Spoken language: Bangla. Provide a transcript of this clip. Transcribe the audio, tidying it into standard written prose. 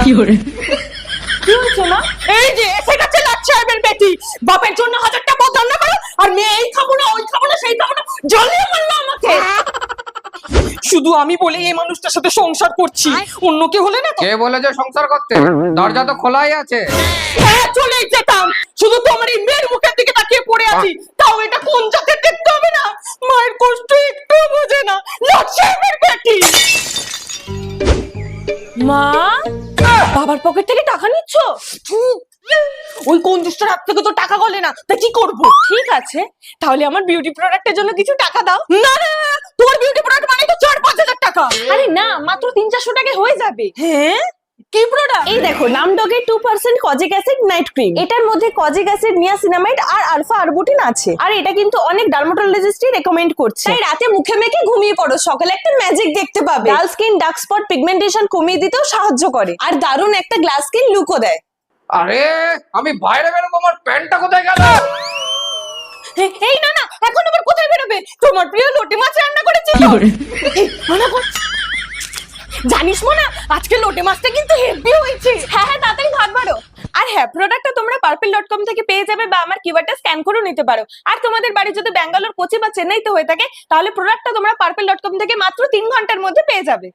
কি হয়েছে মা? এই যে এসে গেছে লাচ্ছা সাহেবের বেটি, বাপের জন্য হাজারটা পথ রান্না করো আর মেয়ে এই খাবো না ওই খাবো না সেই খাবো না জ্বলিয়ে মারলো আমাকে। শুধু আমি বলে এই মানুষটার সাথে সংসার করছি, অন্য কেউ হলে না তো কে বলেছে সংসার করতে? দরজা তো খোলাই আছে। হ্যাঁ চলেই যেতাম, শুধু তোমার এই মেয়ের মুখের দিকে তাকিয়ে পড়ে আছি। তাও এটা কোন জাতের দেখতে হবে না, মায়ের কষ্ট একটু বোঝে না লাচ্ছা সাহেবের বেটি। মা, বাবার পকেট থেকে টাকা নিচ্ছ? ওই কোন দুষ্টার হাত থেকে তো টাকা গলে না, তা কি করব? ঠিক আছে, তাহলে আমার বিউটি প্রোডাক্টের জন্য কিছু টাকা দাও। না না না, তোমার বিউটি প্রোডাক্ট মানে তো 4-5 হাজার টাকা। আরে না, মাত্র 300-400 টাকায় হয়ে যাবে। হ্যাঁ, কি প্রোডাক্ট? এই দেখো, নামডগের 2% কজিক অ্যাসিড নাইট ক্রিম। এটার মধ্যে কজিক অ্যাসিড, নিয়াসিনামাইড আর আলফা আরবুটিন আছে। আর এটা কিন্তু অনেক ডার্মাটোলজিস্টই রেকমেন্ড করছে। তাই রাতে মুখে মেখে ঘুমিয়ে পড়ো, সকালে একটা ম্যাজিক দেখতে পাবে। ডাল স্কিন, ডার্ক স্পট, পিগমেন্টেশন কমিয়ে দিতেও সাহায্য করে আর দারুণ একটা গ্লাস স্কিন লুকও দেয়। আরে আমি বাইরে বেরোবো, আমার প্যান্টটা কোথায় গেল? এই না না, এখন আবার কোথায় বেরোবে? তোমার প্রিয় লোটে মাছ রান্না করেছি তো। এই, মানা কর। জানিস মনা, আজকে লোটে মাছটা কিন্তু হেভি হয়েছে। হ্যাঁ হ্যাঁ, তাড়াতাড়ি ভাত বাড়ো। আর হ্যাঁ, প্রোডাক্টটা তোমরা purple.com থেকে পেয়ে যাবে বা আমার কিউআরটা স্ক্যান করে নিতে পারো। আর তোমাদের বাড়ি যদি ব্যাঙ্গালোর, কোচি বা চেন্নাইতে হয়ে থাকে তাহলে প্রোডাক্টটা তোমরা purple.com থেকে মাত্র 3 ঘন্টার মধ্যে পেয়ে যাবে।